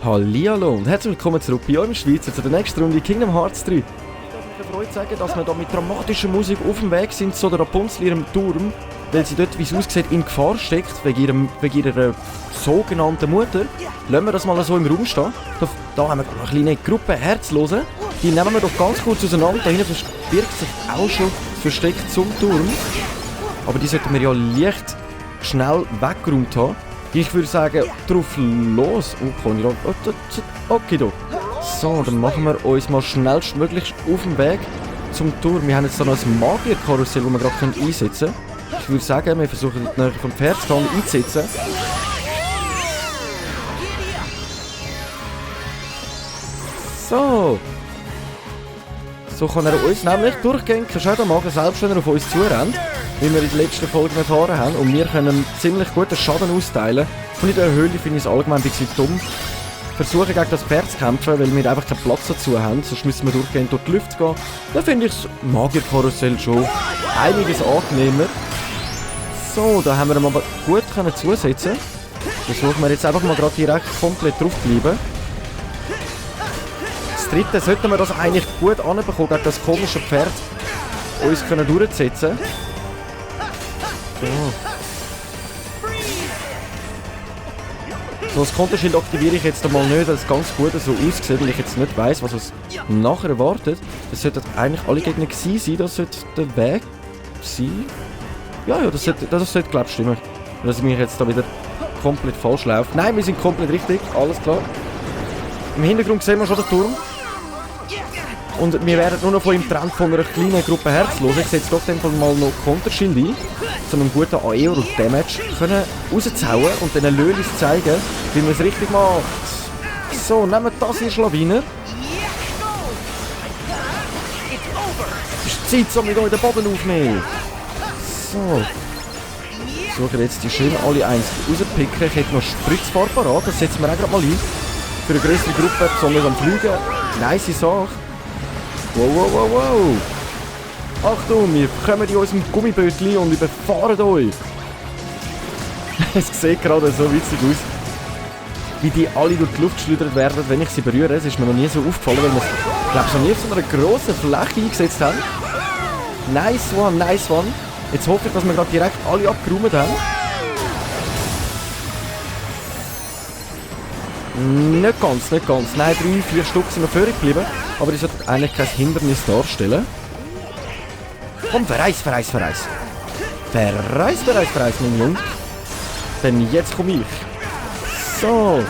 Hallihallo und herzlich willkommen zurück bei euch im Schweizer zu der nächsten Runde Kingdom Hearts 3. Ich darf mich erfreut sagen, dass wir hier mit dramatischer Musik auf dem Weg sind zu der Rapunzel in ihrem Turm, weil sie dort, wie es aussieht, in Gefahr steckt, wegen ihrer sogenannten Mutter. Lassen wir das mal so im Raum stehen. Da haben wir eine kleine Gruppe Herzlosen. Die nehmen wir doch ganz kurz auseinander. Da hinten verbirgt sich auch schon das Versteck zum Turm. Aber die sollten wir ja leicht schnell weggeräumt haben. Ich würde sagen, drauf los. Okay, da. So, dann machen wir uns mal schnellstmöglich auf den Weg zum Turm. Wir haben jetzt da noch ein Magierkarussell, das wir gerade einsetzen können. Ich würde sagen, wir versuchen die Nähe vom Pferd einzusetzen. So. So kann er uns nämlich durchgängig Schäden machen, selbst wenn er auf uns zurennt. Wie wir in den letzten Folgen erfahren haben. Und wir können ziemlich guten Schaden austeilen. Und in der Höhle finde ich es allgemein ein bisschen dumm. Versuchen gegen das Pferd zu kämpfen, weil wir einfach keinen Platz dazu haben. Sonst müssen wir durchgehend durch die Luft gehen. Da finde ich das Magierkarussell schon einiges angenehmer. So, da haben wir ihn aber gut zusetzen. Versuchen wir jetzt einfach mal gerade direkt komplett drauf bleiben. Das dritte sollten wir das eigentlich gut anbekommen, gegen das komische Pferd uns können durchsetzen. So, das Kontoschild aktiviere ich jetzt einmal nicht, dass es ganz gut so aussieht, weil ich jetzt nicht weiss, was uns nachher erwartet. Das sollten eigentlich alle Gegner gewesen sein, das sollte der Weg sein. Ja, das sollte glaube ich stimmen. Dass ich mich jetzt da wieder komplett falsch laufe. Nein, wir sind komplett richtig, alles klar. Im Hintergrund sehen wir schon den Turm. Und wir werden nur noch von ihm getrennt von einer kleinen Gruppe Herzlosen. Ich setze doch dann mal noch Konterschild ein, um einen guten AE oder Damage rauszuhauen und den Lölis zeigen, wie man es richtig macht. So, nehmen wir das hier, Schlawiner. Es ist Zeit, so mit euch den Boden aufnehmen. So. Suchen jetzt die schön alle eins rauspicken. Ich hätte noch Spritzfarbe parat, das setzen wir auch gerade mal ein. Für eine größere Gruppe, besonders am Fliegen. Nice Sache. Wow. Achtung, wir kommen in unserem Gummibötchen und überfahren euch. Es sieht gerade so witzig aus, wie die alle durch die Luft geschleudert werden, wenn ich sie berühre. Es ist mir noch nie so aufgefallen, weil wir es, glaube ich, noch nie auf so einer grossen Fläche eingesetzt haben. Nice one. Jetzt hoffe ich, dass wir gerade direkt alle abgeräumt haben. Nicht ganz. Nein, 3-4 Stück sind noch völlig geblieben. Aber das sollte eigentlich kein Hindernis darstellen. Komm, verreis, mein Junge. Denn jetzt komme ich. So.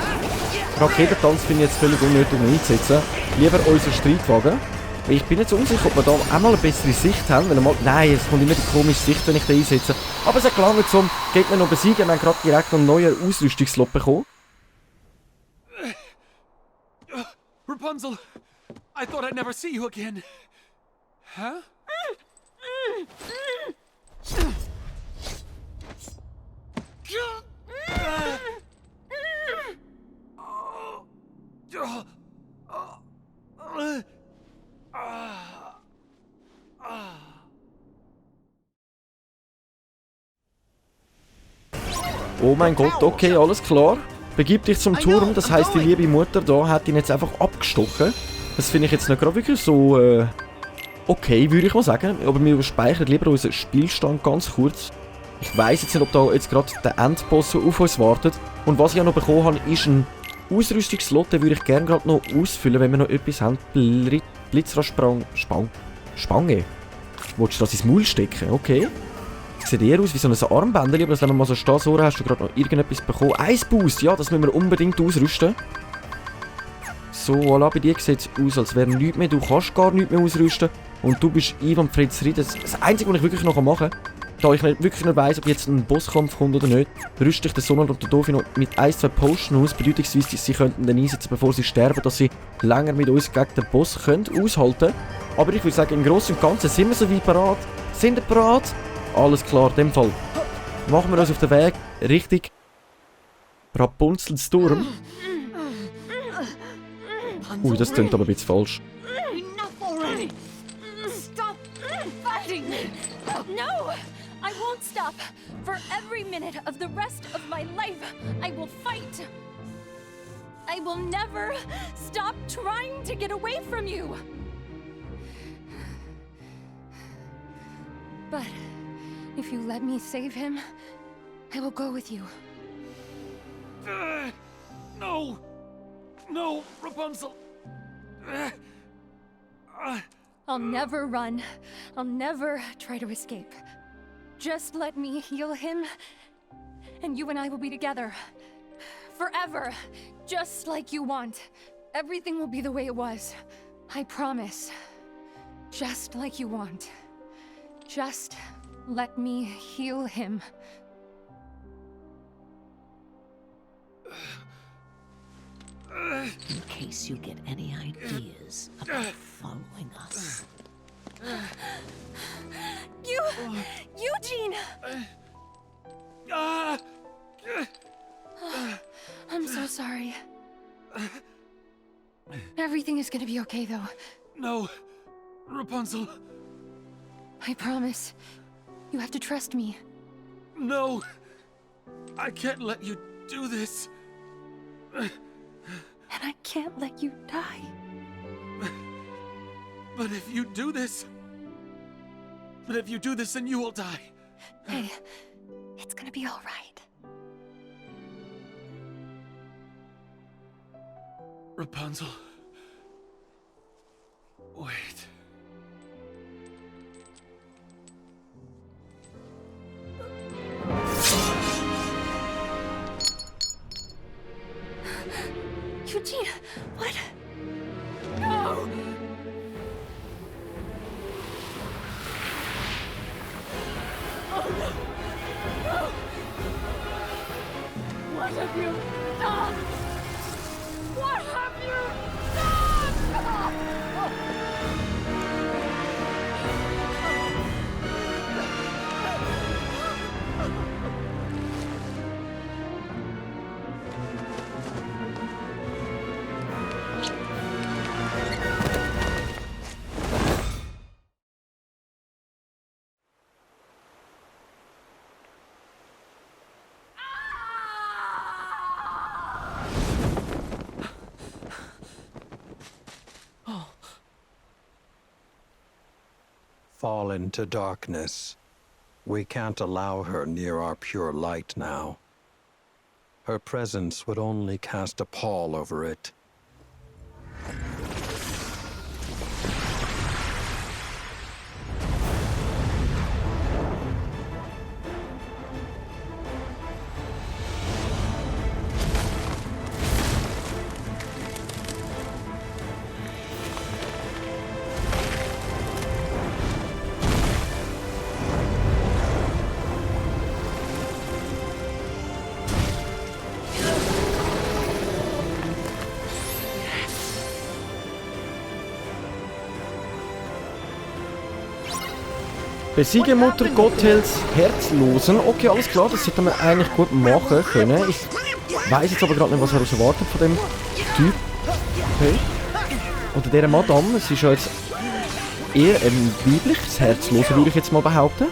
Raketentanz finde ich jetzt völlig unnötig einzusetzen. Lieber unseren Streitwagen. Ich bin jetzt unsicher, ob wir da auch mal eine bessere Sicht haben. Nein, es kommt immer die komische Sicht, wenn ich den einsetze. Aber es hat gelangt zum Gegner noch besiegen. Wir haben gerade direkt noch einen neuen Ausrüstungslot bekommen. Rapunzel, I thought I'd never see you again. Huh? Oh mein Gott, okay, alles klar. Begib dich zum Turm, das heisst, die liebe Mutter da hat ihn jetzt einfach abgestochen. Das finde ich jetzt nicht gerade wirklich so okay, würde ich mal sagen. Aber wir speichern lieber unseren Spielstand ganz kurz. Ich weiss jetzt nicht, ob da jetzt gerade der Endboss auf uns wartet. Und was ich auch noch bekommen habe, ist ein Ausrüstungslot, den würde ich gerne gerade noch ausfüllen, wenn wir noch etwas haben. Blitzraspange. Wolltest du das ins Maul stecken? Okay. Sieht eher aus wie so ein Armbändchen, aber das lassen wir mal so stehen. So, hast du gerade noch irgendetwas bekommen. Eisboost, ja, das müssen wir unbedingt ausrüsten. So, voilà, bei dir sieht es aus, als wäre nichts mehr. Du kannst gar nichts mehr ausrüsten. Und du bist Ivan Fritz Ried. Das Einzige, was ich wirklich noch machen kann, da ich wirklich nicht weiss, ob jetzt ein Bosskampf kommt oder nicht, rüste ich den Sonne und den Dofi noch mit 1-2 Potions aus. Bedeutungsweise, sie könnten den einsetzen, bevor sie sterben, dass sie länger mit uns gegen den Boss können aushalten. Aber ich würde sagen, im Großen und Ganzen sind wir so weit parat. Sind wir parat? Alles klar, in dem Fall machen wir uns auf den Weg Richtung Rapunzels Turm. Ui, das klingt aber ein bisschen falsch. No! I won't stop. For every minute of the rest of my life, I will fight. I will never stop trying to get away from you. But if you let me save him, I will go with you. No! No, Rapunzel! I'll never run. I'll never try to escape. Just let me heal him, and you and I will be together. Forever. Just like you want. Everything will be the way it was. I promise. Just like you want. Just let me heal him. In case you get any ideas about following us. Eugene! I'm so sorry. Everything is gonna be okay, though. No, Rapunzel. I promise. You have to trust me. No! I can't let you do this. And I can't let you die. But if you do this... then you will die. Hey, it's gonna be all right. Rapunzel. Wait. Eugene, what? No! What have you done? What have you done? Fall into darkness. We can't allow her near our pure light now. Her presence would only cast a pall over it. Besiege Mutter Gotthilds Herzlosen. Okay, alles klar, das sollte man eigentlich gut machen können. Ich weiss jetzt aber gerade nicht, was er erwartet von dem Typ. Okay. Oder dieser Madame. Es ist ja jetzt eher ein weibliches Herzlosen, würde ich jetzt mal behaupten.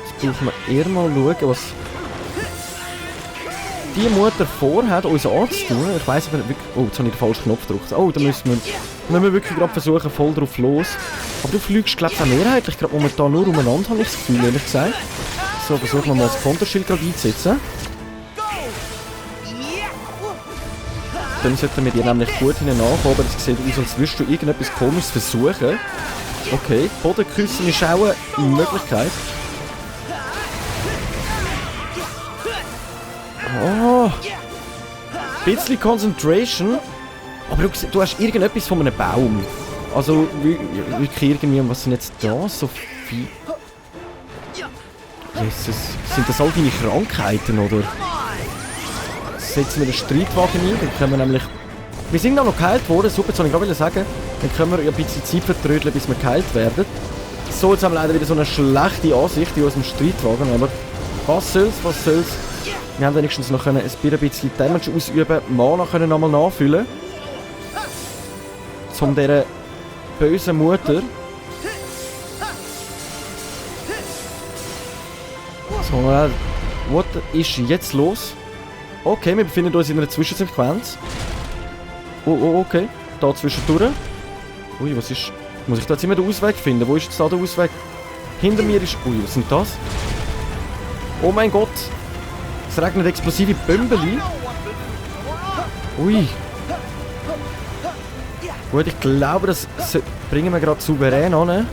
Jetzt brauchen wir eher mal schauen, was die Mutter vorhat, uns anzutun. Ich weiss aber nicht wirklich... Oh, jetzt habe ich den falschen Knopf gedrückt. Oh, da müssen wir wirklich gerade versuchen, voll drauf los. Aber du fliegst, glaube ich, auch mehrheitlich gerade momentan nur umeinander, habe ich das Gefühl, ehrlich gesagt. So, versuchen wir mal das Konterschild gerade einzusetzen. Dann sollten wir dir nämlich gut nachkommen, aber es sieht aus, als würdest du irgendetwas Komisches versuchen. Okay, Bodenküssen ist auch eine Möglichkeit. Oh, ein bisschen Concentration. Aber du hast irgendetwas von einem Baum. Also, wirklich irgendwie, was sind jetzt da so viel... Jesus, sind das all deine Krankheiten, oder? Setzen wir den Streitwagen ein, dann können wir nämlich... Wir sind auch noch geheilt worden, super, das wollte ich gerade sagen. Dann können wir ein bisschen Zeit vertrödeln, bis wir geheilt werden. So, jetzt haben wir leider wieder so eine schlechte Ansicht in unserem Streitwagen, aber... Was soll's, was soll's. Wir haben wenigstens noch ein bisschen Damage ausüben, Mana können nochmal nachfüllen. Um dieser bösen Mutter So, what ist jetzt los? Okay, wir befinden uns in einer Zwischensequenz. Oh, okay. Da zwischendurch. Ui, was ist... Muss ich da jetzt immer den Ausweg finden? Wo ist jetzt da der Ausweg? Hinter mir ist... Ui, was sind das? Oh mein Gott. Es regnet explosive Bömbeli. Ui. Gut, ich glaube, das bringen wir gerade souverän an.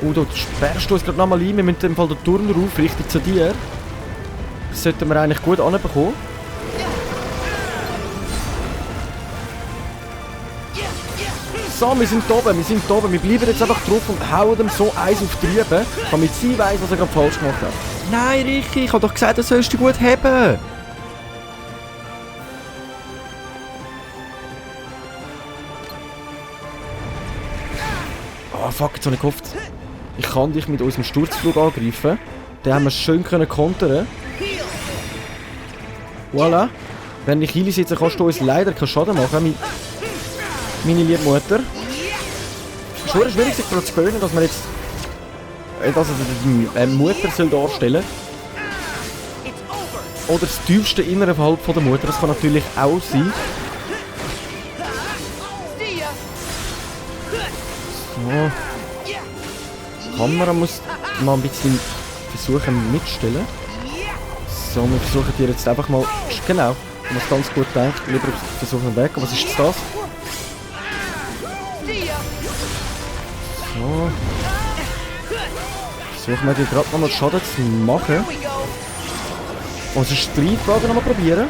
Du sperrst uns gerade nochmal ein. Wir müssen in dem Fall den Turm rauf, richtig zu dir. Das sollten wir eigentlich gut anbekommen. So, wir sind oben. Wir bleiben jetzt einfach drauf und hauen dem so eins auf die Rübe, damit sie weiss, was er gerade falsch gemacht hat. Nein, Ricky, ich habe doch gesagt, das sollst du gut haben. Oh fuck, jetzt habe ich gehofft. Ich kann dich mit unserem Sturzflug angreifen. Den haben wir schön kontern. Voilà. Wenn ich Heile sitze, kannst du uns leider keinen Schaden machen, meine liebe Mutter. Es ist schon schwierig, sich daran zu gewöhnen, dass man jetzt... dass die Mutter soll darstellen. Oder das tiefste innere Verhalten von der Mutter, das kann natürlich auch sein. So. Die Kamera muss mal ein bisschen versuchen mitstellen. So, wir versuchen hier jetzt einfach mal... Genau, wenn man es ganz gut denkt, lieber versuchen weg. Was ist jetzt das? So. Versuchen wir hier gerade nochmal Schaden zu machen. Unsere Streitwagen nochmal probieren.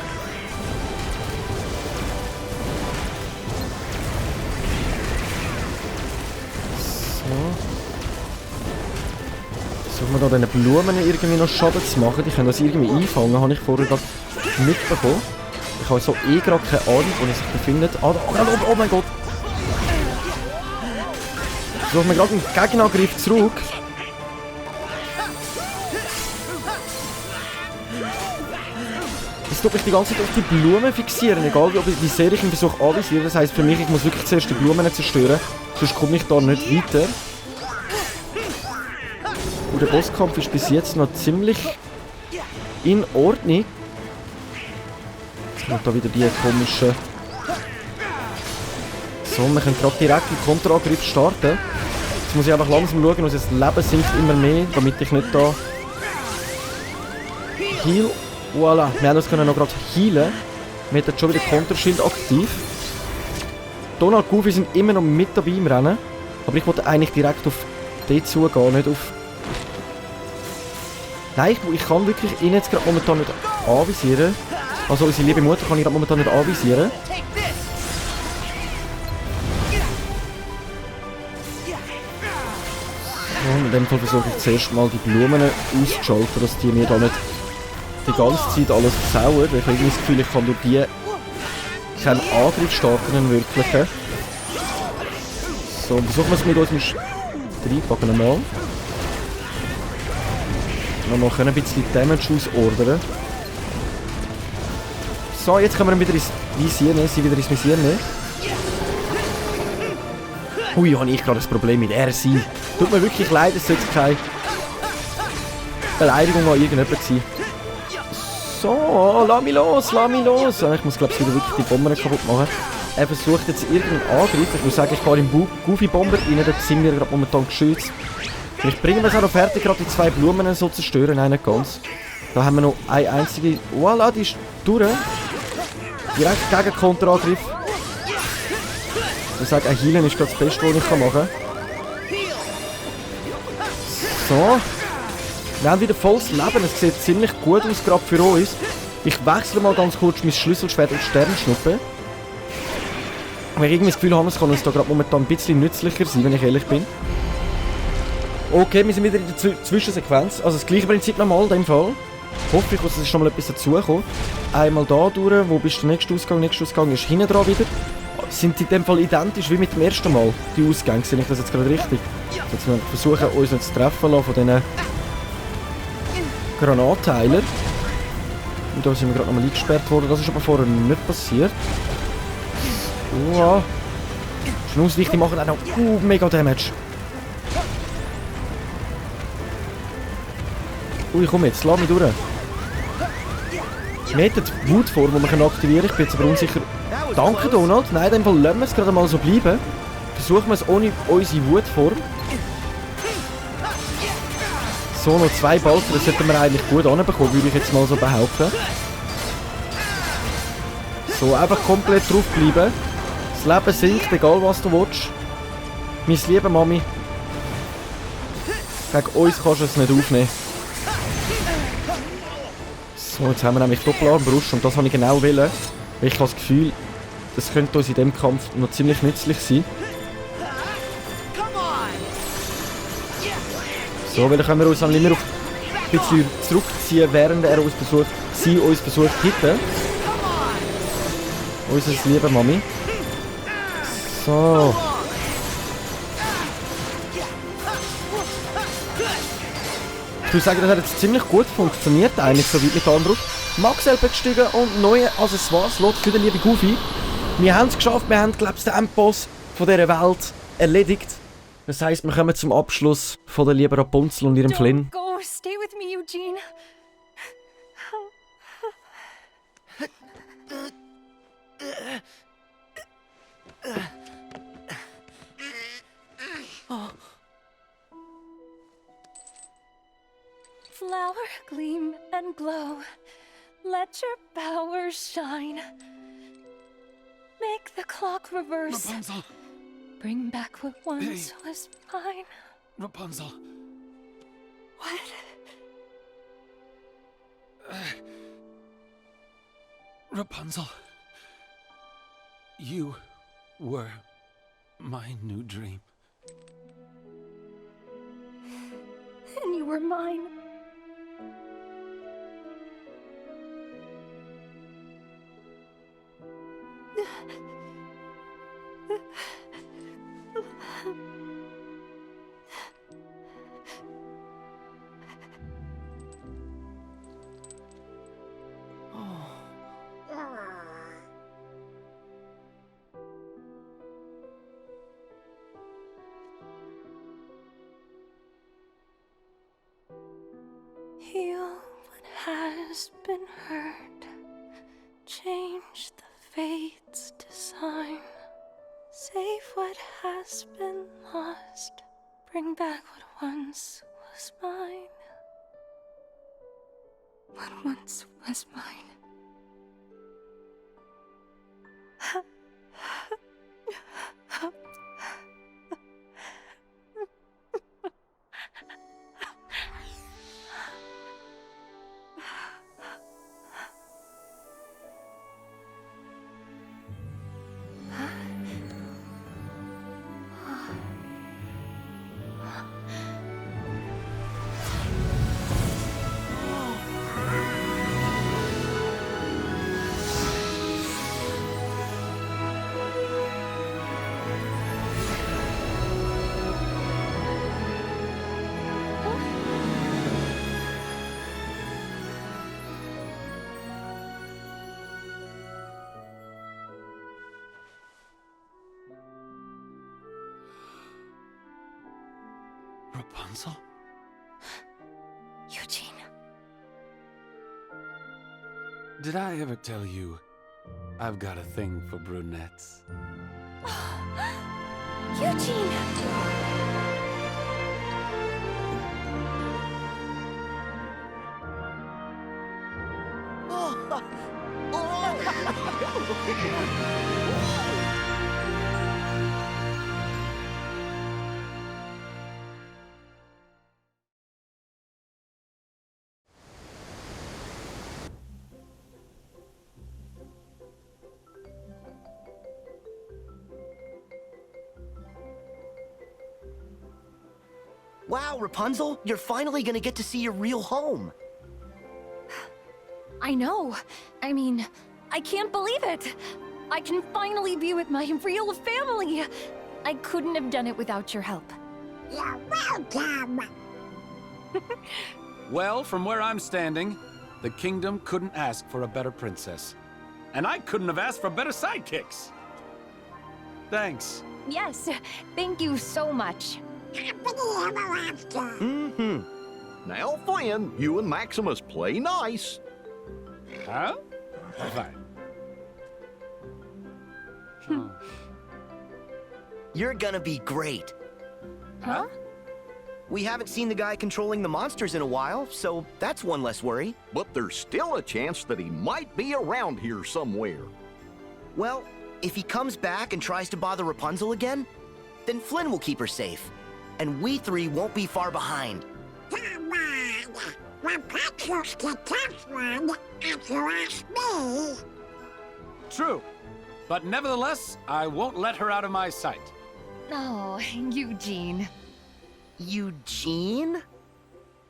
Versuchen wir da diesen Blumen irgendwie noch Schaden zu machen. Die können das irgendwie einfangen, habe ich vorher gerade mitbekommen. Ich habe so gerade keine Ahnung, wo er sich befindet. Oh mein Gott! Versuchen wir gerade einen Gegenangriff zurück. Jetzt tue ich die ganze Zeit auf die Blumen fixieren, egal wie sehr ich ihn versuche anvisieren. Das heisst für mich, ich muss wirklich zuerst die Blumen zerstören, sonst komme ich da nicht weiter. Und der Bosskampf ist bis jetzt noch ziemlich in Ordnung. Jetzt kommt da wieder die komischen... So, wir können gerade direkt einen Konterangriff starten. Jetzt muss ich einfach langsam schauen, unser Leben sinkt immer mehr, damit ich nicht da... Heal. Voilà, wir haben uns noch gerade heilen. Wir haben jetzt schon wieder Konterschild aktiv. Donald und Goofy sind immer noch mit dabei im Rennen. Aber ich wollte eigentlich direkt auf die zugehen, nicht auf... Nein, ich kann wirklich ihn jetzt gerade momentan nicht anvisieren. Also unsere liebe Mutter kann ich gerade momentan nicht anvisieren. So, in dem Fall versuche ich zuerst mal die Blumen auszuschalten, dass die mir da nicht die ganze Zeit alles versauern. Ich habe irgendwie das Gefühl, ich kann durch die keinen Angriff starten, einen wirklichen. So, versuchen wir es mit unserem Streitwagen einmal. Wir können ein bisschen Damage ausordern. So, jetzt können wir ihn wieder ins Visier nehmen, sie wieder ins Visier nehmen. Ui, habe ich gerade ein Problem mit RSI. Tut mir wirklich leid, es sollte keine Beleidigung an irgendjemand sein. So, lass mich los, lass mich los. Ich muss, glaube ich, wieder wirklich die Bomber kaputt machen. Er versucht jetzt irgendeinen Angriff. Ich muss sagen, ich gehe im Goofy-Bomber rein, dort sind wir gerade momentan geschützt. Vielleicht bringen wir es auch noch fertig, gerade die zwei Blumen so zu zerstören. Nein, nicht ganz. Da haben wir noch eine einzige... Voilà, die ist durch. Direkt gegen Konterangriff. Ich sage, ein Healen ist gerade das Beste, was ich machen kann. So. Wir haben wieder volles Leben. Es sieht ziemlich gut aus, gerade für uns. Ich wechsle mal ganz kurz mein Schlüsselschwert auf Sternschnuppe. Weil ich irgendwie das Gefühl habe, es kann uns da gerade momentan ein bisschen nützlicher sein, wenn ich ehrlich bin. Okay, wir sind wieder in der Zwischensequenz. Also das gleiche Prinzip nochmal in dem Fall. Hoffe ich, dass es schon mal etwas dazukommt. Einmal da durch. Wo bist der nächste Ausgang? Der nächste Ausgang ist hinten dran wieder. Sind in dem Fall identisch wie mit dem ersten Mal, die Ausgänge. Sehe ich das jetzt gerade richtig? Jetzt wir versuchen, uns nicht zu treffen lassen von diesen Granatteiler. Und da sind wir gerade nochmal eingesperrt worden. Das ist aber vorher nicht passiert. Wow. Schnusslicht, die machen auch noch mega Damage. Ui, komm jetzt, lass mich durch. Wir hätten die Wutform, die wir aktivieren können. Ich bin jetzt aber unsicher. Danke, Donald. Nein, in dem Fall lassen wir es gerade mal so bleiben. Versuchen wir es ohne unsere Wutform. So, noch 2 Balken, das sollten wir eigentlich gut anbekommen, würde ich jetzt mal so behaupten. So, einfach komplett drauf bleiben. Das Leben sinkt, egal was du willst. Meine liebe Mami. Gegen uns kannst du es nicht aufnehmen. So, jetzt haben wir nämlich Doppelarmbrust und das habe ich genau wollen. Weil ich habe das Gefühl, das könnte uns in diesem Kampf noch ziemlich nützlich sein. So, weil dann können wir uns dann immer auf ein bisschen zurückziehen, während er uns versucht, zu hitten. Unsere liebe Mami. So. Ich würde sagen, das hat jetzt ziemlich gut funktioniert, eigentlich so weit mit Armbrust. Max selber gestiegen und neue Accessoires-Slot für den lieben Goofy. Wir haben es geschafft, wir haben, glaube ich, den Endboss von dieser Welt erledigt. Das heisst, wir kommen zum Abschluss von der lieben Rapunzel und ihrem Flynn. Don't go. Stay with me, Eugene. Flower gleam and glow. Let your powers shine. Make the clock reverse. Rapunzel! Bring back what once Hey. was mine. Rapunzel! What? Rapunzel! You were my new dream. And you were mine. Heal what has been hurt. Change the fate's design. Save what has been lost. Bring back what once was mine. What once was mine. Rapunzel? Eugene. Did I ever tell you I've got a thing for brunettes? Eugene! Wow, Rapunzel, you're finally gonna get to see your real home. I know. I mean, I can't believe it. I can finally be with my real family. I couldn't have done it without your help. You're welcome. Well, from where I'm standing, the kingdom couldn't ask for a better princess. And I couldn't have asked for better sidekicks. Thanks. Yes, thank you so much. Happily ever after. Now, Flynn, you and Maximus play nice. Huh? Fine. You're gonna be great. Huh? We haven't seen the guy controlling the monsters in a while, so that's one less worry. But there's still a chance that he might be around here somewhere. Well, if he comes back and tries to bother Rapunzel again, then Flynn will keep her safe. And we three won't be far behind. Come on. Rapunzel's the tough one, if you ask me. True. But nevertheless, I won't let her out of my sight. Oh, Eugene. Eugene?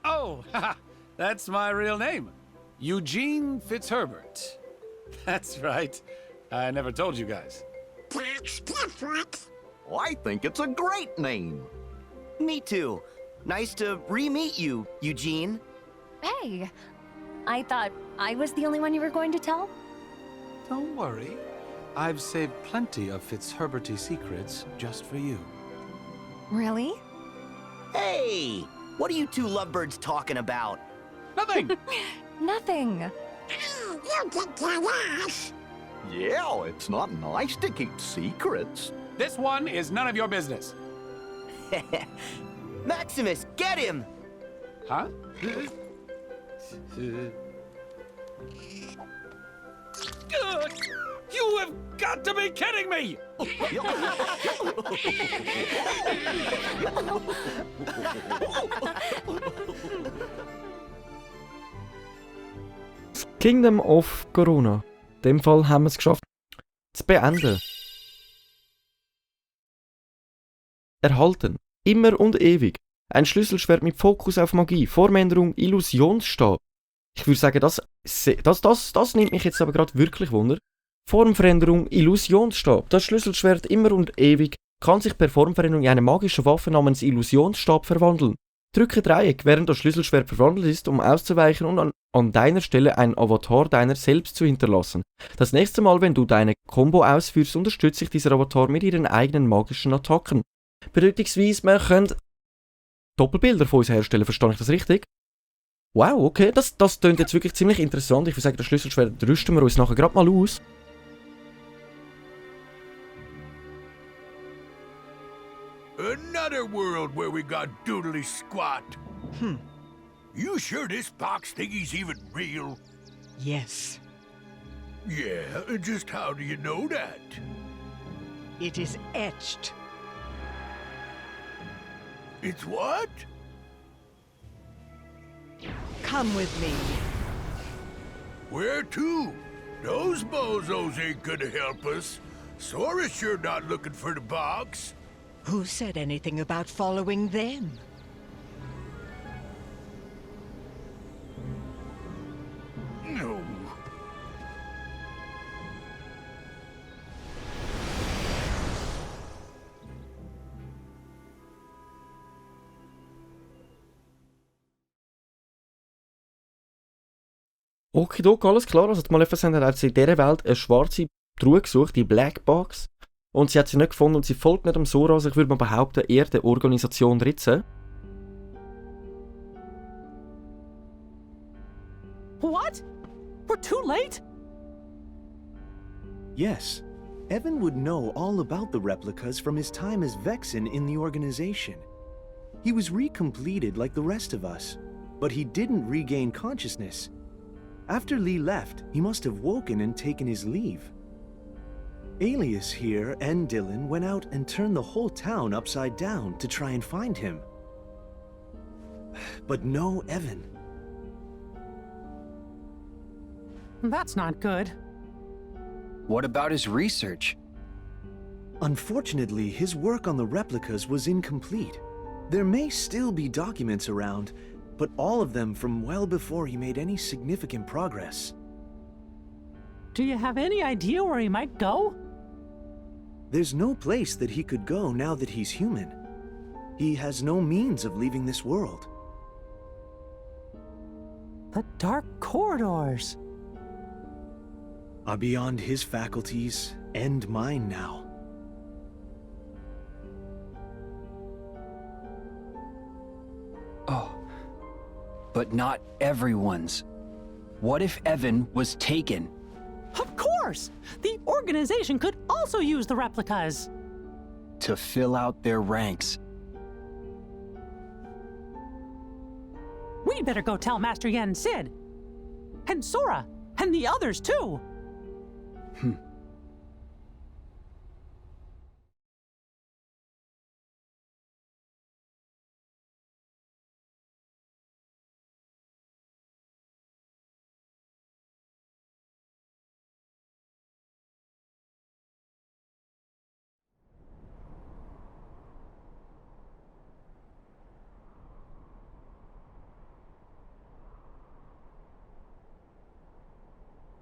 Oh, haha, that's my real name. Eugene Fitzherbert. That's right. I never told you guys. That's different. I think it's a great name. Me too. Nice to re-meet you, Eugene. Hey, I thought I was the only one you were going to tell? Don't worry. I've saved plenty of Fitzherberty secrets just for you. Really? Hey! What are you two lovebirds talking about? Nothing! Nothing. Oh, you can tell us. Yeah, it's not nice to keep secrets. This one is none of your business. Maximus, get him! Huh? You have got to be kidding me! Kingdom of Corona. In dem Fall haben wir es geschafft, zu beenden. Erhalten. Immer und ewig. Ein Schlüsselschwert mit Fokus auf Magie. Formänderung Illusionsstab. Ich würde sagen, das nimmt mich jetzt aber gerade wirklich Wunder. Formveränderung Illusionsstab. Das Schlüsselschwert immer und ewig kann sich per Formveränderung in eine magische Waffe namens Illusionsstab verwandeln. Drücke Dreieck, während das Schlüsselschwert verwandelt ist, um auszuweichen und an deiner Stelle einen Avatar deiner selbst zu hinterlassen. Das nächste Mal, wenn du deine Combo ausführst, unterstützt sich dieser Avatar mit ihren eigenen magischen Attacken. Bedeutungsweise, man könnte Doppelbilder von uns herstellen, verstehe ich das richtig? Wow, okay, das klingt jetzt wirklich ziemlich interessant. Ich würde sagen, das Schlüsselschwert rüsten wir uns nachher gerade mal aus. Another world where we got doodly squat. You sure this box thingy's even real? Yes, Yeah, just how do you know that? it is etched. It's what? Come with me. Where to? Those bozos ain't gonna help us. Sora's sure not looking for the box. Who said anything about following them? No. Okidok, alles klar. Also die Maleficent hat in dieser Welt eine schwarze Truhe gesucht, die Black Box. Und sie hat sie nicht gefunden und sie folgt nicht dem Sora. Also ich würde mal behaupten, eher der Organisation Ritze. What? We're too late? Yes. Evan would know all about the replicas from his time as Vexen in the organization. He was recompleted like the rest of us, but he didn't regain consciousness. After Lee left, he must have woken and taken his leave. Alias here and Dylan went out and turned the whole town upside down to try and find him. But no Evan. That's not good. What about his research? Unfortunately, his work on the replicas was incomplete. There may still be documents around, but all of them from well before he made any significant progress. Do you have any idea where he might go? There's no place that he could go now that he's human. He has no means of leaving this world. The dark corridors. Are beyond his faculties and mine now. Oh, but not everyone's. What if Evan was taken? Of course! The organization could also use the replicas. To fill out their ranks. We better go tell Master Yen Sid. And Sora. And the others too.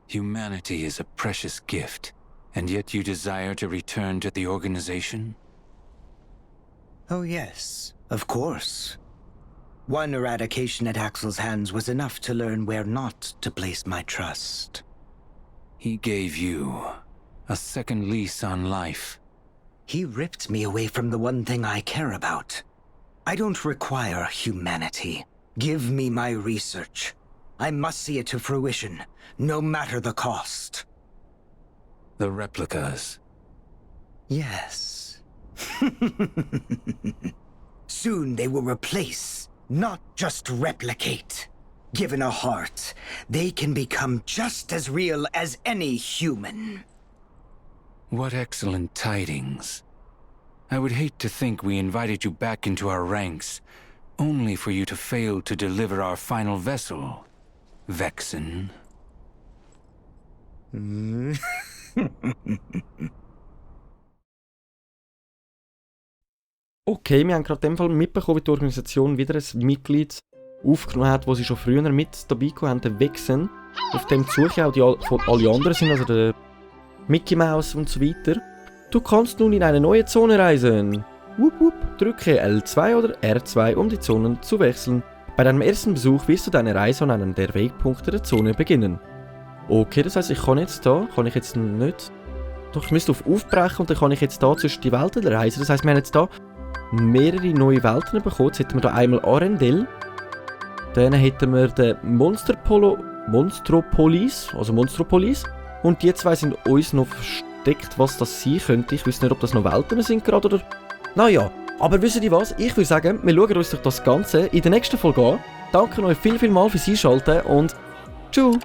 Humanity is a precious gift, and yet you desire to return to the organization? Oh yes, of course. One eradication at Axel's hands was enough to learn where not to place my trust. He gave you a second lease on life. He ripped me away from the one thing I care about. I don't require humanity. Give me my research. I must see it to fruition, no matter the cost. The replicas. Yes. Soon they will replace, not just replicate. Given a heart, they can become just as real as any human. What excellent tidings. I would hate to think we invited you back into our ranks, only for you to fail to deliver our final vessel. Vexen. Okay, wir haben gerade in dem Fall mitbekommen, wie die Organisation wieder ein Mitglied aufgenommen hat, wo sie schon früher mit dabei haben, den Vexen. Auf dem Suche auch alle anderen sind, also der Mickey Mouse und so weiter. Du kannst nun in eine neue Zone reisen. Wupp, wupp. Drücke L2 oder R2, um die Zonen zu wechseln. Bei deinem ersten Besuch wirst du deine Reise an einem der Wegpunkte der Zone beginnen. Okay, das heisst, ich kann jetzt nicht... Doch, ich müsste auf Aufbrechen und dann kann ich jetzt da zwischen die Welten reisen. Das heisst, wir haben jetzt da mehrere neue Welten bekommen. Jetzt hätten wir da einmal Arendelle. Dann hätten wir den Monstropolis. Und die zwei sind uns noch versteckt, was das sein könnte. Ich weiß nicht, ob das noch Welten sind gerade oder... Naja. Aber wisst ihr was? Ich würde sagen, wir schauen uns doch das Ganze in der nächsten Folge an. Danke euch viel mal fürs Einschalten und tschüss!